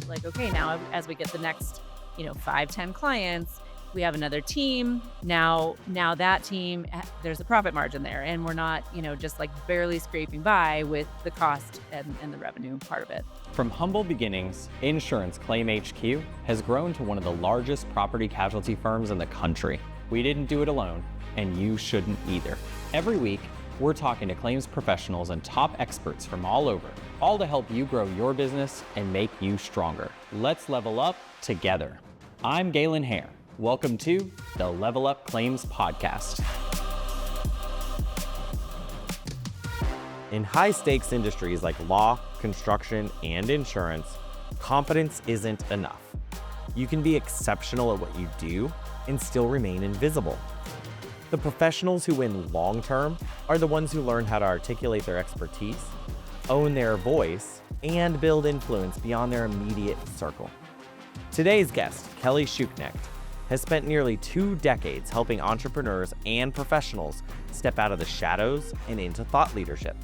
like, okay, now as we get the next, 5, 10 clients, we have another team. Now that team, there's a profit margin there, and we're not, just like barely scraping by with the cost and the revenue part of it. From humble beginnings, Insurance Claim HQ has grown to one of the largest property casualty firms in the country. We didn't do it alone, and you shouldn't either. Every week, we're talking to claims professionals and top experts from all over, all to help you grow your business and make you stronger. Let's level up together. I'm Galen Hair. Welcome to the Level Up Claims Podcast. In high-stakes industries like law, construction, and insurance, confidence isn't enough. You can be exceptional at what you do and still remain invisible. The professionals who win long-term are the ones who learn how to articulate their expertise, own their voice, and build influence beyond their immediate circle. Today's guest, Kelly Schuknecht, has spent nearly 2 decades helping entrepreneurs and professionals step out of the shadows and into thought leadership.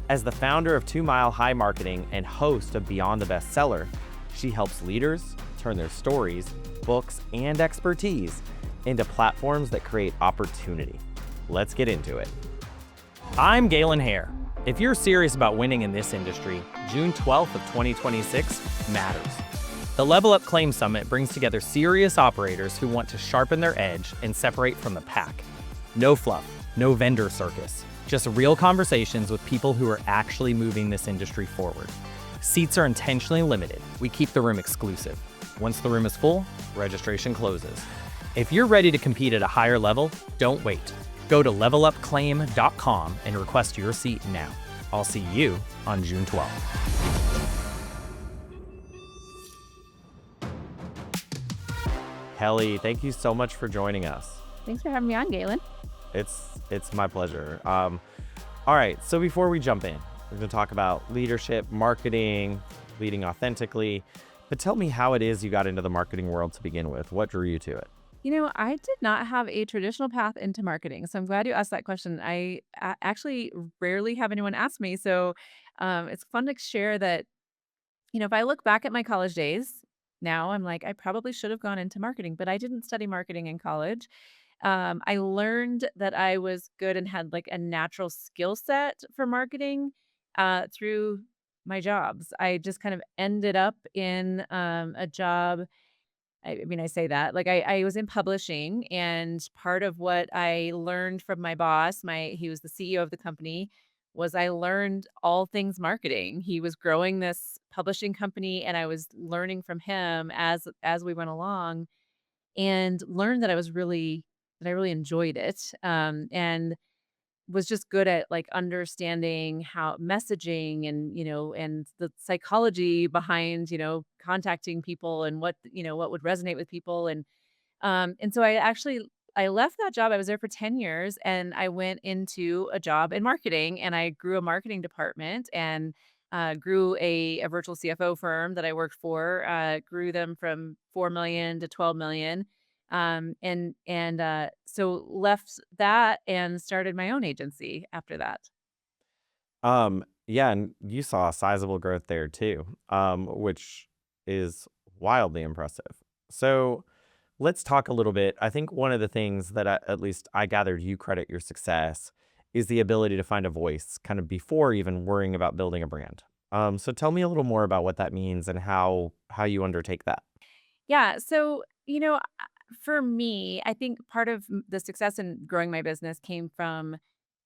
As the founder of 2 Mile High Marketing and host of Beyond the Bestseller, she helps leaders turn their stories, books, and expertise into platforms that create opportunity. Let's get into it. I'm Galen Hair. If you're serious about winning in this industry, June 12th of 2026 matters. The Level Up Claim Summit brings together serious operators who want to sharpen their edge and separate from the pack. No fluff, no vendor circus, just real conversations with people who are actually moving this industry forward. Seats are intentionally limited. We keep the room exclusive. Once the room is full, registration closes. If you're ready to compete at a higher level, don't wait. Go to levelupclaim.com and request your seat now. I'll see you on June 12th. Kelly, thank you so much for joining us. Thanks for having me on, Galen. It's my pleasure. All right, so before we jump in, we're going to talk about leadership, marketing, leading authentically. But tell me how it is you got into the marketing world to begin with. What drew you to it? I did not have a traditional path into marketing, so I'm glad you asked that question. I actually rarely have anyone ask me, so it's fun to share that, if I look back at my college days, now I'm like, I probably should have gone into marketing, but I didn't study marketing in college. I learned that I was good and had like a natural skill set for marketing through my jobs. I just kind of ended up in a job. I mean, I say that like I was in publishing, and part of what I learned from my boss, he was the CEO of the company, was I learned all things marketing. He was growing this publishing company, and I was learning from him as we went along, and learned that I really enjoyed it, and was just good at, like, understanding how messaging and the psychology behind, contacting people and what would resonate with people, and so I left that job. I was there for 10 years, and I went into a job in marketing, and I grew a marketing department and, grew a virtual CFO firm that I worked for, grew them from 4 million to 12 million, so left that and started my own agency after that. Yeah, and you saw a sizable growth there too, which is wildly impressive. So let's talk a little bit. I think one of the things that at least I gathered you credit your success is the ability to find a voice kind of before even worrying about building a brand. So tell me a little more about what that means and how you undertake that. Yeah, so, for me, I think part of the success in growing my business came from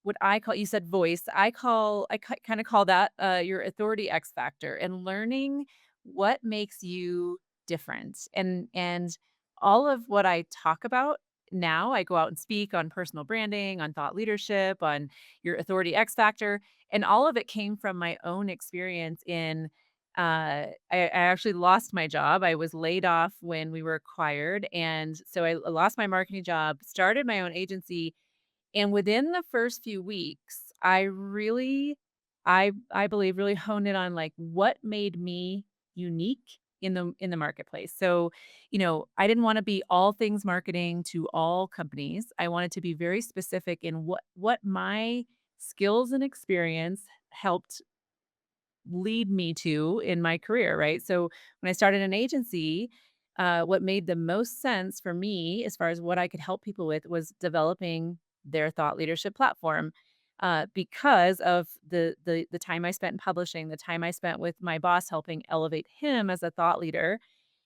what I call, you said voice. I kind of call that your authority X factor, and learning what makes you different. And all of what I talk about now, I go out and speak on personal branding, on thought leadership, on your authority X factor, and all of it came from my own experience in I actually lost my job. I was laid off when we were acquired, and so I lost my marketing job, started my own agency, and within the first few weeks, I believe really honed in on like what made me unique in the marketplace. So, I didn't want to be all things marketing to all companies. I wanted to be very specific in what my skills and experience helped lead me to in my career, right? So when I started an agency, what made the most sense for me as far as what I could help people with was developing their thought leadership platform. Because of the time I spent in publishing, the time I spent with my boss helping elevate him as a thought leader,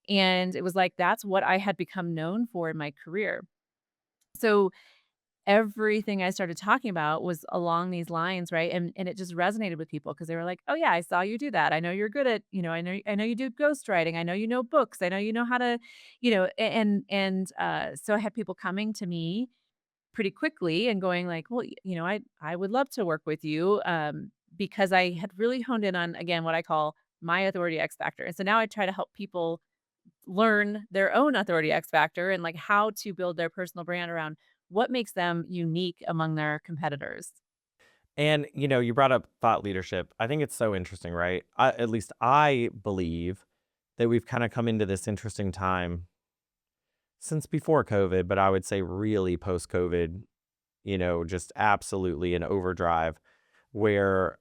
and it was like that's what I had become known for in my career. So everything I started talking about was along these lines, right? And it just resonated with people because they were like, "Oh yeah, I saw you do that. I know you're good at, I know you do ghostwriting. I know you know books. I know you know how to, so I had people coming to me pretty quickly and going like, "Well, I would love to work with you," because I had really honed in on, again, what I call my authority X factor. And so now I try to help people learn their own authority X factor and, like, how to build their personal brand around what makes them unique among their competitors. And, you brought up thought leadership. I think it's so interesting, right? At least I believe that we've kind of come into this interesting time since before COVID, but I would say really post COVID, just absolutely an overdrive where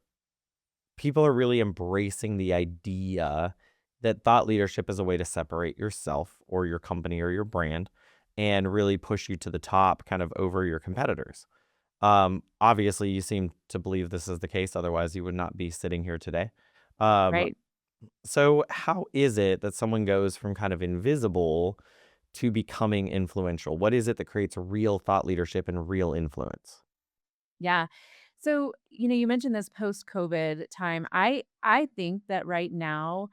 people are really embracing the idea that thought leadership is a way to separate yourself or your company or your brand and really push you to the top kind of over your competitors. Obviously, you seem to believe this is the case. Otherwise, you would not be sitting here today. Um, Right. so, how is it that someone goes from kind of invisible to becoming influential? What is it that creates real thought leadership and real influence? Yeah. So, you mentioned this post-COVID time. I think that right now,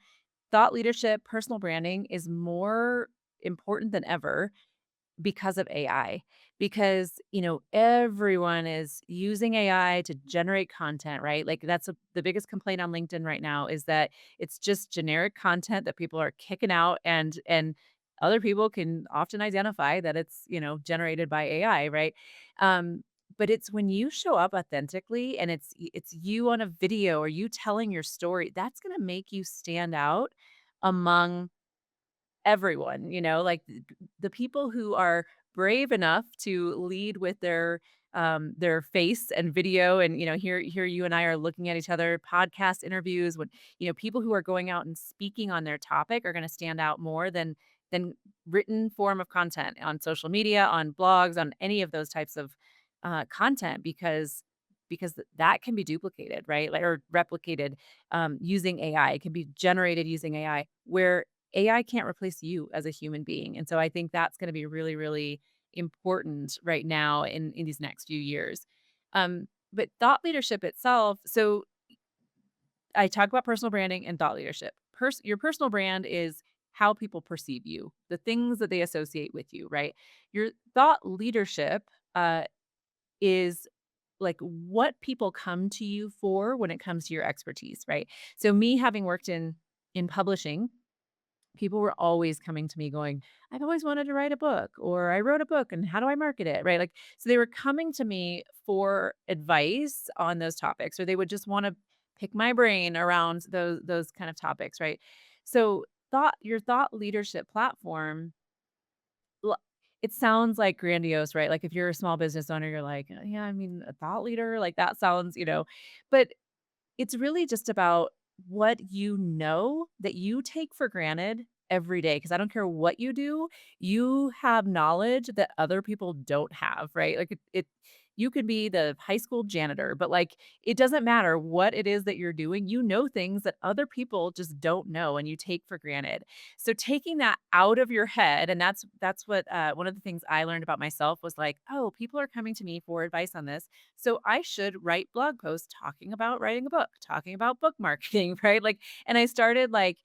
thought leadership, personal branding is more important than ever because of AI. Because, everyone is using AI to generate content, right? Like that's the biggest complaint on LinkedIn right now is that it's just generic content that people are kicking out and other people can often identify that it's, generated by AI, right? Um but it's when you show up authentically and it's you on a video or you telling your story, that's going to make you stand out among everyone, like the people who are brave enough to lead with their face and video and here you and I are looking at each other podcast interviews when people who are going out and speaking on their topic are going to stand out more than written form of content on social media, on blogs, on any of those types of content because that can be duplicated, right? Like or replicated using AI. It can be generated using AI where AI can't replace you as a human being, and so I think that's gonna be really, really important right now in these next few years. But thought leadership itself so I talk about personal branding and thought leadership. Your personal brand is how people perceive you, the things that they associate with you, right? Your thought leadership, is, like, what people come to you for when it comes to your expertise, right? So me having worked in publishing, people were always coming to me going, "I've always wanted to write a book," or "I wrote a book and how do I market it?" Right? Like, so they were coming to me for advice on those topics, or they would just wanna pick my brain around those kind of topics, right? So your thought leadership platform, l it sounds, like, grandiose, right? Like, if you're a small business owner, you're like, Yeah, I mean, a thought leader? Like, that sounds," but it's really just about what you know that you take for granted every day. Because I don't care what you do, you have knowledge that other people don't have, right? Like, it you could be the high school janitor, but, like, it doesn't matter what it is that you're doing, you know things that other people just don't know and you take for granted. So, taking that out of your head and that's what, one of the things I learned about myself was like, "Oh, people are coming to me for advice on this. So I should write blog posts talking about writing a book, talking about book marketing," right? Like, and I started like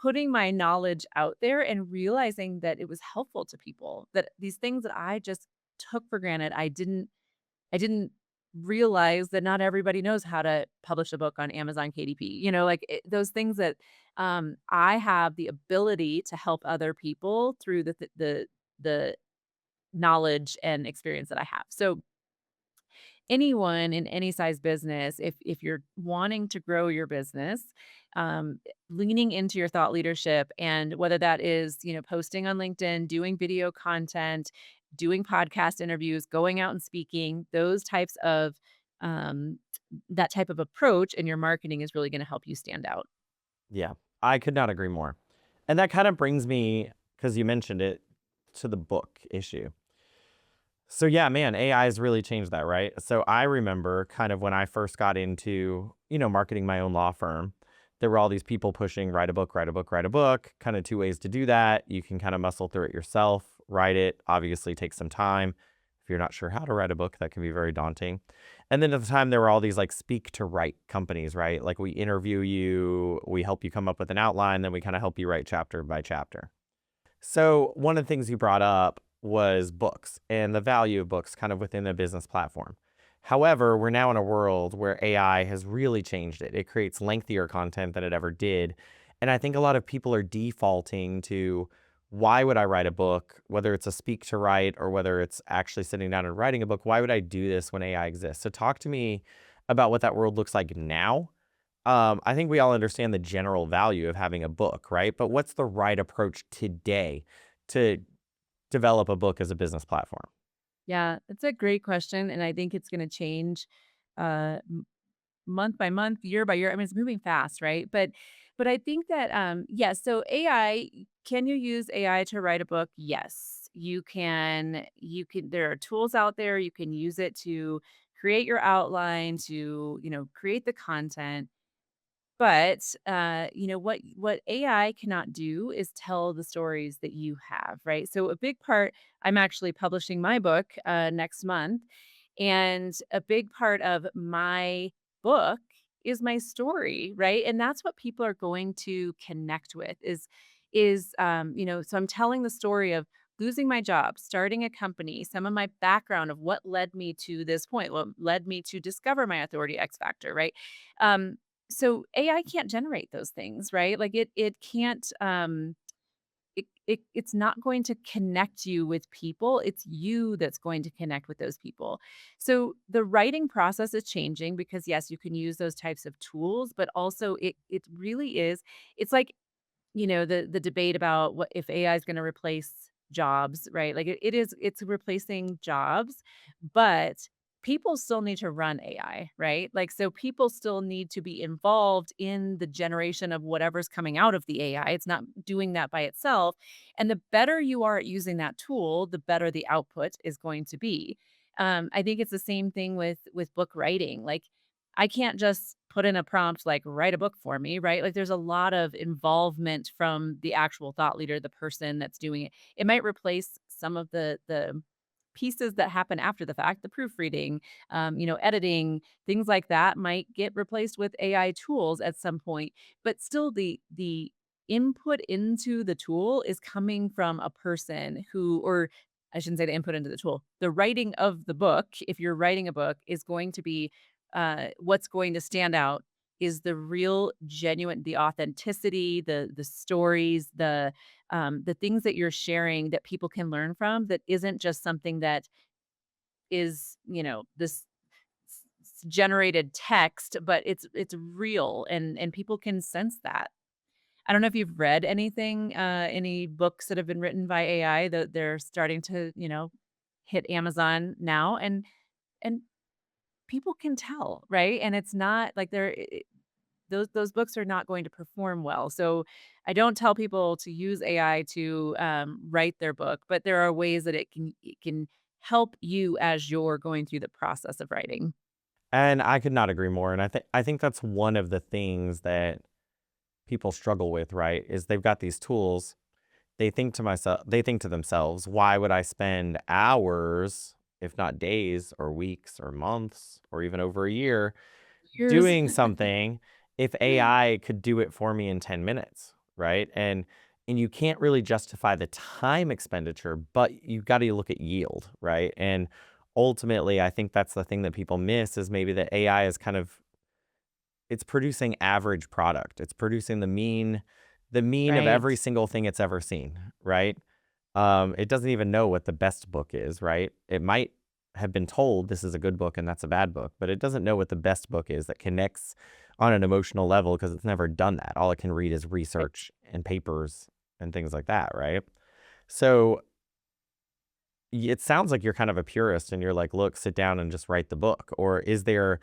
putting my knowledge out there and realizing that it was helpful to people, that these things that I just took for granted, I didn't realize that not everybody knows how to publish a book on Amazon KDP. Like those things that I have the ability to help other people through the knowledge and experience that I have. So anyone in any size business, if you're wanting to grow your business, leaning into your thought leadership and whether that is, posting on LinkedIn, doing video content, doing podcast interviews, going out and speaking, those types of that type of approach in your marketing is really gonna help you stand out. Yeah, I could not agree more. And that kind of brings me, because you mentioned it, to the book issue. So yeah, man, AI has really changed that, right? So I remember kind of when I first got into, marketing my own law firm, there were all these people pushing write a book, write a book, write a book, kind of two ways to do that. You can kind of muscle through it yourself, write it, obviously takes some time. If you're not sure how to write a book, that can be very daunting. And then at the time there were all these like speak to write companies, right? Like we interview you, we help you come up with an outline, then we kind of help you write chapter by chapter. So one of the things you brought up was books and the value of books kind of within a business platform. However, we're now in a world where AI has really changed it. It creates lengthier content than it ever did. And I think a lot of people are defaulting to, why would I write a book, whether it's a speak to write or whether it's actually sitting down and writing a book? Why would I do this when AI exists? So talk to me about what that world looks like now. I think we all understand the general value of having a book, right? But what's the right approach today to develop a book as a business platform? Yeah, it's a great question, and I think it's gonna change, uh, month by month, year by year. I mean, it's moving fast, right? But I think that yeah, so AI, can you use AI to write a book? Yes. You can there are tools out there. You can use it to create your outline, to, create the content. But, what AI cannot do is tell the stories that you have, right? So a big part, I'm actually publishing my book, next month, and a big part of my book is my story, right? And that's what people are going to connect with so I'm telling the story of losing my job, starting a company, some of my background of what led me to this point, what led me to discover my authority X factor, right? Um, so AI can't generate those things, right? Like it can't it's not going to connect you with people. It's you that's going to connect with those people. So the writing process is changing because yes, you can use those types of tools, but also it really is it's like the debate about what if AI is gonna replace jobs, right? Like, it's replacing jobs, but people still need to run AI, right? Like, so people still need to be involved in the generation of whatever's coming out of the AI. It's not doing that by itself, and the better you are at using that tool, the better the output is going to be. I think it's the same thing with book writing, like, I can't just put in a prompt like, "Write a book for me," right? Like, there's a lot of involvement from the actual thought leader, the person that's doing it. It might replace some of the pieces that happen after the fact, the proofreading, editing, things like that might get replaced with AI tools at some point, but still the input into the tool is coming from a person who or I shouldn't say the input into the tool. The writing of the book, if you're writing a book, is going to be what's going to stand out is the real genuine the authenticity, the stories, the things that you're sharing that people can learn from that isn't just something that is, this generated text, but it's real and people can sense that. I don't know if you've read anything, any books that have been written by AI that they're starting to, hit Amazon now and people can tell, right? And it's not like those books are not going to perform well. So I don't tell people to use AI to write their book, but there are ways that it can help you as you're going through the process of writing. And I could not agree more. And I think that's one of the things that people struggle with, right? Is they've got these tools. They think to themselves, why would I spend hours, if not days or weeks or months or even over a year Yours. doing something if AI could do it for me in 10 minutes, right? And you can't really justify the time expenditure, but you got to look at yield, right? And ultimately, I think that's the thing that people miss is maybe that AI is kind of it's producing average product. It's producing the mean of Right. every single thing it's ever seen, right? It doesn't even know what the best book is, right? It might have been told this is a good book and that's a bad book, but it doesn't know what the best book is that connects on an emotional level because it's never done that. All it can read is Right. research and papers and things like that, right? So it sounds like you're kind of a purist and you're like, look, sit down and just write the book. Or is there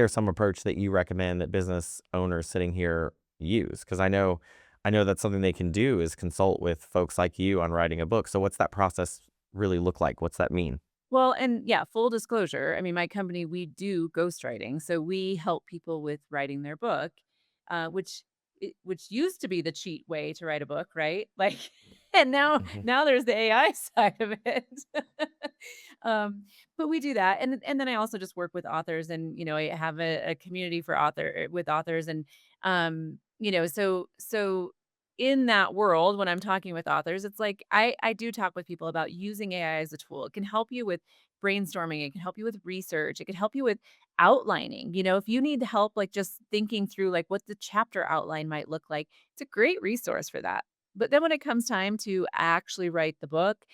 some approach that you recommend that business owners sitting here use? Because I know that's something they can do is consult with folks like you on writing a book. So what's that process really look like? What's that mean? Well, and yeah, full disclosure, I mean, my company, we do ghostwriting. So we help people with writing their book, which used to be the cheat way to write a book, right? Like, and now Mhm. now there's the AI side of it. But we do that, and then I also just work with authors, and I have a community for authors, and so in that world, when I'm talking with authors, it's like I do talk with people about using AI as a tool. It can help you with brainstorming, it can help you with research, it can help you with outlining. If you need help like just thinking through like what the chapter outline might look like, it's a great resource for that. But then when it comes time to actually write the book,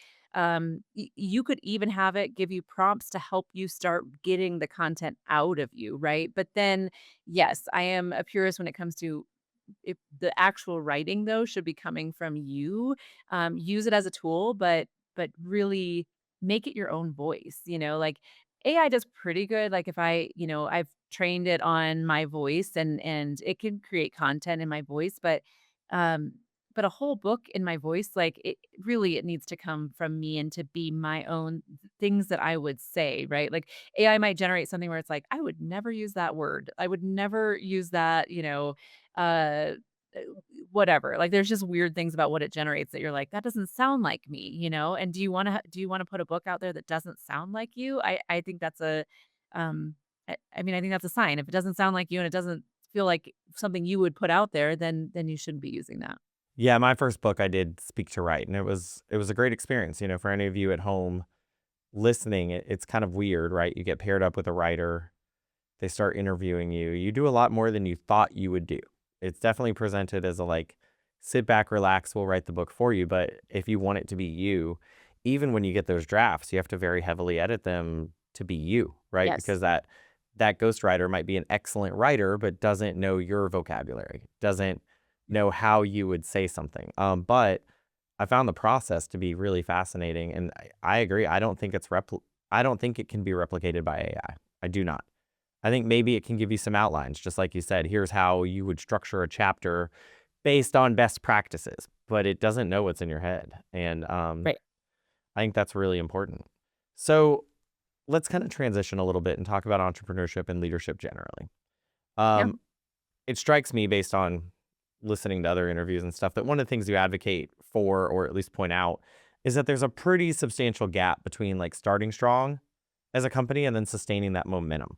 you could even have it give you prompts to help you start getting the content out of you, right? But then, yes, I am a purist when it comes to if the actual writing though should be coming from you. Use it as a tool, but really make it your own voice. Like AI does pretty good. Like if I've trained it on my voice, and it can create content in my voice, um but a whole book in my voice, like it needs to come from me and to be my own things that I would say, right? Like AI might generate something where it's like, I would never use that word. I would never use that, uh, uh, whatever. Like there's just weird things about what it generates that you're like, that doesn't sound like me. And do you want to put a book out there that doesn't sound like you? I think that's I mean, I think that's a sign. If it doesn't sound like you and it doesn't feel like something you would put out there, then you shouldn't be using that. Yeah, my first book I did speak to write, and it was a great experience. For any of you at home listening, it's kind of weird, right? You get paired up with a writer, they start interviewing you. You do a lot more than you thought you would do. It's definitely presented as a like, sit back, relax, we'll write the book for you. But if you want it to be you, even when you get those drafts, you have to very heavily edit them to be you, right? Yes. Because that ghostwriter might be an excellent writer, but doesn't know your vocabulary, doesn't know how you would say something. But I found the process to be really fascinating, and I agree. I don't think it can be replicated by AI. I do not. I think maybe it can give you some outlines, just like you said. Here's how you would structure a chapter based on best practices, but it doesn't know what's in your head, and Right. I think that's really important. So let's kind of transition a little bit and talk about entrepreneurship and leadership generally. Yeah. Um, it strikes me based on listening to other interviews and stuff that one of the things you advocate for, or at least point out, is that there's a pretty substantial gap between like starting strong as a company and then sustaining that momentum.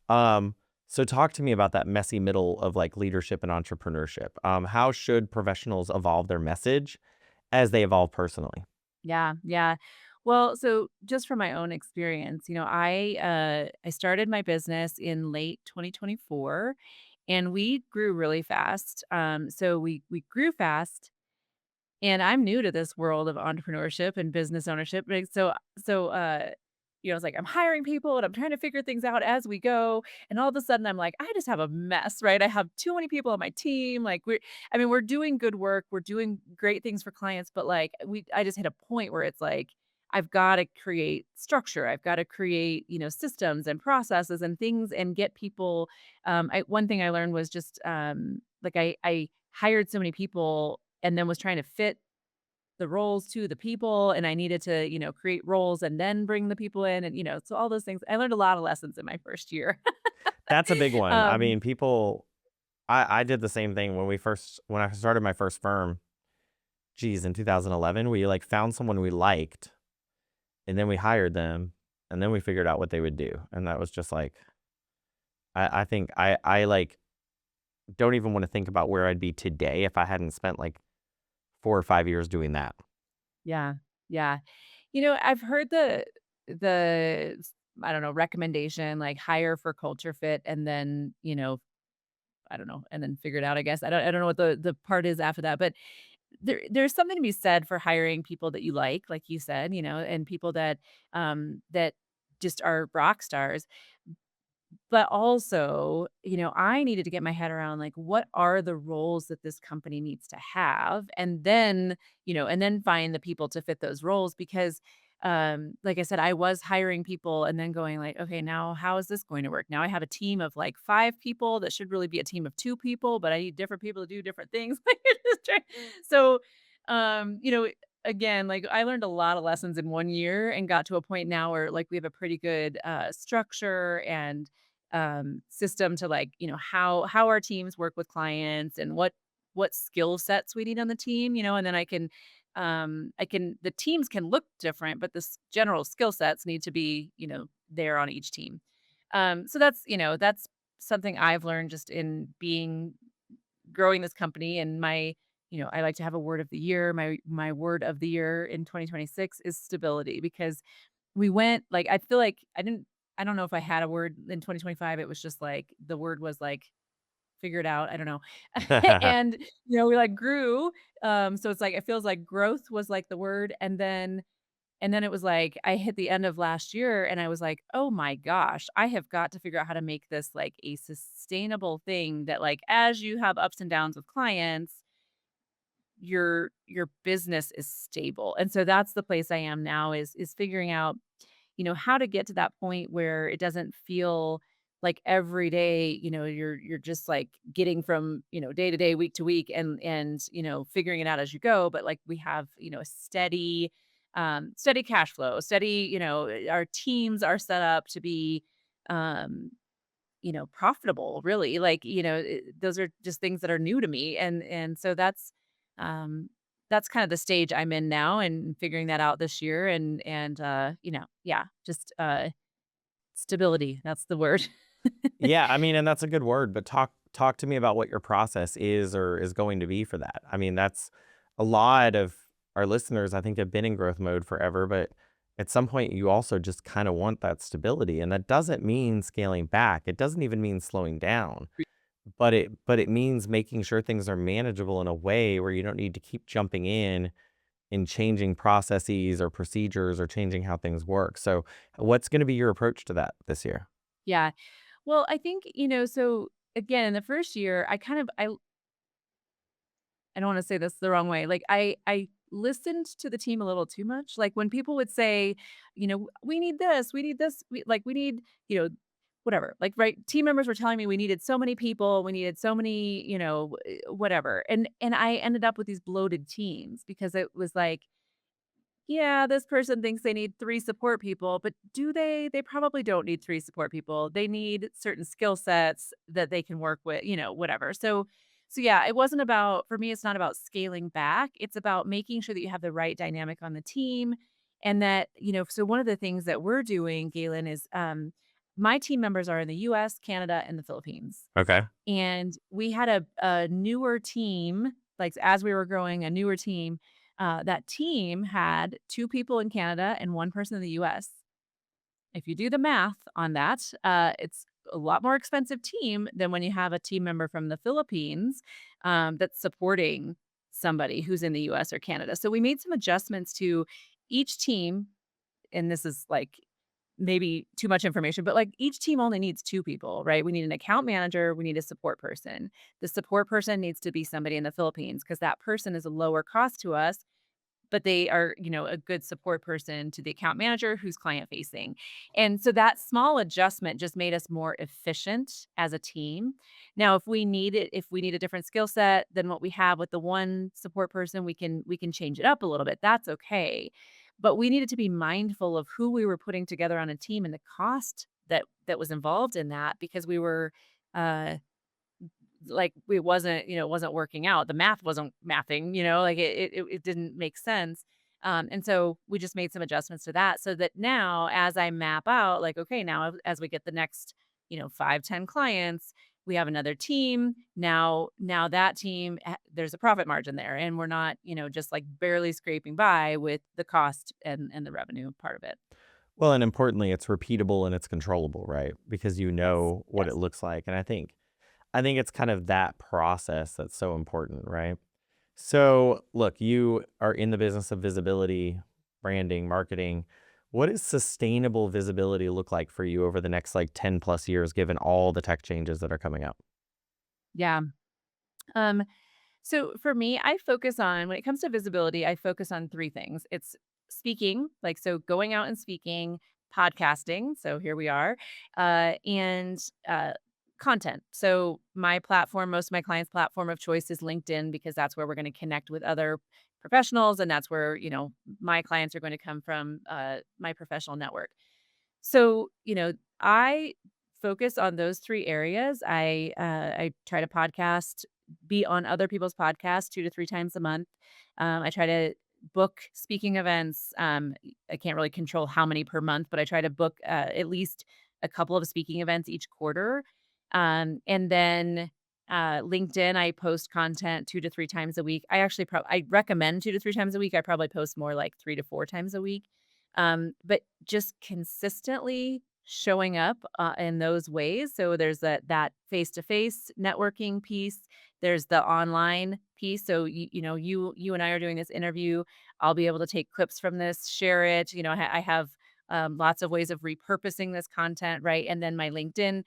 Um, so talk to me about that messy middle of like leadership and entrepreneurship. How should professionals evolve their message as they evolve personally? Yeah, yeah. Well, so just from my own experience, I started my business in late 2024, and we grew really fast. So we grew fast, and I'm new to this world of entrepreneurship and business ownership. I was like, I'm hiring people and I'm trying to figure things out as we go. And all of a sudden I'm like, I just have a mess, right? I have too many people on my team. Like we're doing good work. We're doing great things for clients, but like I just hit a point where it's like, I've got to create structure. I've got to create, systems and processes and things and get people. One thing I learned was just like I hired so many people and then was trying to fit the roles to the people, and I needed to, create roles and then bring the people in, and, so all those things. I learned a lot of lessons in my first year. That's a big one. I Um, mean, I did the same thing when I started my first firm. Geez, in 2011, we like found someone we liked, and then we hired them, and then we figured out what they would do, and that was just like, I think I like don't even want to think about where I'd be today if I hadn't spent like 4 or 5 years doing that. yeah, yeah. I've heard the I don't know, recommendation, like, hire for culture fit and then, I don't know, and then figure it out, I guess. I don't know what the part is after that, but there's something to be said for hiring people that you like you said, and people that just are rock stars. But also, I needed to get my head around, like, what are the roles that this company needs to have? And then find the people to fit those roles because like I said, I was hiring people and then going like, okay, now how is this going to work? Now I have a team of like 5 people that should really be a team of 2 people, but I need different people to do different things. Like, it's just so, you know, again, like I learned a lot of lessons in 1 year and got to a point now where like we have a pretty good structure and system to like, how our teams work with clients and what skill sets we need on the team, and then the teams can look different, but general skill sets need to be, there on each team. So that's something I've learned just in growing this company and I like to have a word of the year. My word of the year in 2026 is stability because we went like I feel like I don't know if I had a word in 2025. It was just like the word was like figure it out. I don't know. And, we like grew. So it's like it feels like growth was like the word. And then it was like I hit the end of last year and I was like, "Oh my gosh, I have got to figure out how to make this like a sustainable thing that like as you have ups and downs with clients, your business is stable." And so that's the place I am now is figuring out how to get to that point where it doesn't feel like every day, you're just like getting from, day to day, week to week and, figuring it out as you go. But like we have, a steady cash flow, steady, our teams are set up to be, um, profitable really. Like, those are just things that are new to me. And so that's kind of the stage I'm in now and figuring that out this year and yeah, just stability. That's the word. Yeah, I mean, and that's a good word, but talk to me about what your process is or is going to be for that. I mean, that's a lot of our listeners, I think, have been in growth mode forever, but at some point you also just kind of want that stability. And that doesn't mean scaling back. It doesn't even mean slowing down, but it means making sure things are manageable in a way where you don't need to keep jumping in and changing processes or procedures or changing how things work. So, what's going to be your approach to that this year? Yeah. Well, I think, so again, in the first year, I don't wanna say this the wrong way, like, I listened to the team a little too much, like, when people would say, we need this, we need," whatever, like, right, team members were telling me we needed so many people, we needed so many, whatever, and I ended up with these bloated teams because it was like, yeah, this person thinks they need 3 support people, but do they? They probably don't need 3 support people. They need certain skill sets that they can work with, whatever. So yeah, it wasn't about for me, it's not about scaling back. It's about making sure that you have the right dynamic on the team and that, so one of the things that we're doing, Galen, is my team members are in the US, Canada, and the Philippines. Okay. And we had a newer team, like, as we were growing, a newer team, that team had 2 people in Canada and 1 person in the US. If you do the math on that, it's a lot more expensive team than when you have a team member from the Philippines, that's supporting somebody who's in the US or Canada. So we made some adjustments to each team, and this is, like, maybe too much information, but, like, each team only needs 2 people, right? We need an account manager, we need a support person. The support person needs to be somebody in the Philippines because that person is a lower cost to us, but they are, a good support person to the account manager who's client facing. And so that small adjustment just made us more efficient as a team. Now, if we need a different skill set than what we have with the one support person, we can change it up a little bit. That's okay. But we needed to be mindful of who we were putting together on a team and the cost that was involved in that because we were uh like, it wasn't working out. The math wasn't mathing, like it didn't make sense. And so we just made some adjustments to that so that now as I map out, like, okay, now as we get the next, 5, 10 clients, we have another team. Now that team, there's a profit margin there. And we're not, just like barely scraping by with the cost and the revenue part of it. Well, and importantly, it's repeatable and it's controllable, right? Because you Yes. know what it Yes. looks like. And I think it's kind of that process that's so important, right? So, look, you are in the business of visibility, branding, marketing. What does sustainable visibility look like for you over the next like 10 plus years, given all the tech changes that are coming up? Yeah. Um, so for me, I focus on when it comes to visibility, I focus on 3 things. It's speaking, like, so going out and speaking, podcasting, so here we are, and content. So my platform, most of my clients' platform of choice is LinkedIn because that's where we're going to connect with other professionals, and that's where my clients are going to come from, my professional network. So, I focus on those 3 areas. I try to podcast, be on other people's podcasts 2 to 3 times a month. I try to book speaking events. I can't really control how many per month, but I try to book, at least a couple of speaking events each quarter. And then, LinkedIn, I post content 2 to 3 times a week. I recommend 2 to 3 times a week. I probably post more like 3 to 4 times a week. But just consistently showing up, in those ways. So there's that face-to-face networking piece. There's the online piece. So you and I are doing this interview. I'll be able to take clips from this, share it. I have lots of ways of repurposing this content, right? And then my LinkedIn,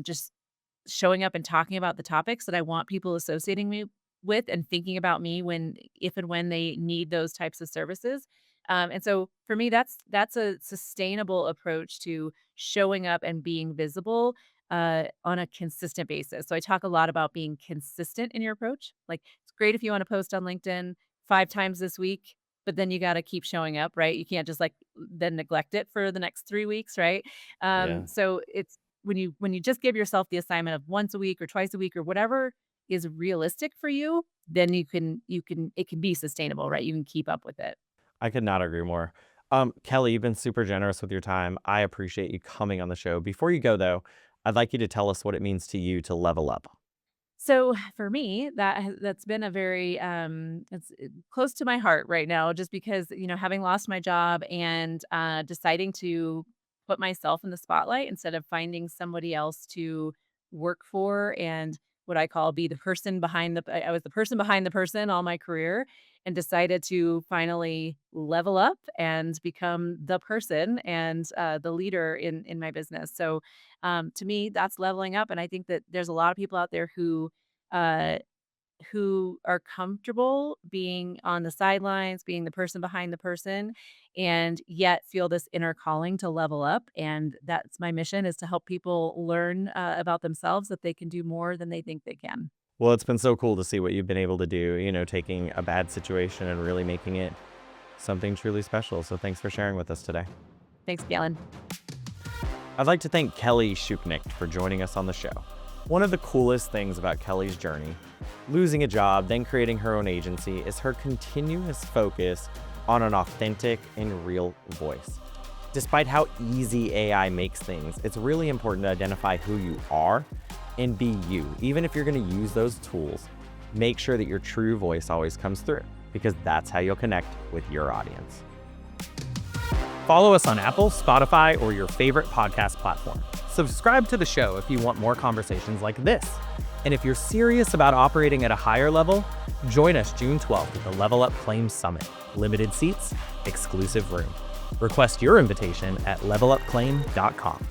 just showing up and talking about the topics that I want people associating me with and thinking about me if and when they need those types of services. And so for me, that's a sustainable approach to showing up and being visible, on a consistent basis. So I talk a lot about being consistent in your approach. Like, it's great if you want to post on LinkedIn 5 times this week, but then you got to keep showing up, right? You can't just like then neglect it for the next 3 weeks, right? Yeah. So it's when you just give yourself the assignment of once a week or twice a week or whatever is realistic for you, then you can it can be sustainable, right? You can keep up with it. I could not agree more. Kelly, you've been super generous with your time. I appreciate you coming on the show. Before you go, though, I'd like you to tell us what it means to you to level up. So for me, that's been a very it's close to my heart right now, just because having lost my job and deciding to put myself in the spotlight instead of finding somebody else to work for and what I call be the person behind I was the person behind the person all my career and decided to finally level up and become the person and the leader in my business. So to me, that's leveling up, and I think that there's a lot of people out there uh, who are comfortable being on the sidelines, being the person behind the person, and yet feel this inner calling to level up. And that's my mission, is to help people learn about themselves that they can do more than they think they can. Well, it's been so cool to see what you've been able to do, taking a bad situation and really making it something truly special. So thanks for sharing with us today. Thanks, Galen. I'd like to thank Kelly Schuknecht for joining us on the show. One of the coolest things about Kelly's journey, losing a job, then creating her own agency, is her continuous focus on an authentic and real voice. Despite how easy AI makes things, it's really important to identify who you are and be you. Even if you're going to use those tools, make sure that your true voice always comes through, because that's how you'll connect with your audience. Follow us on Apple, Spotify, or your favorite podcast platform. Subscribe to the show if you want more conversations like this. And if you're serious about operating at a higher level, join us June 12th at the Level Up Claim Summit. Limited seats, exclusive room. Request your invitation at levelupclaim.com.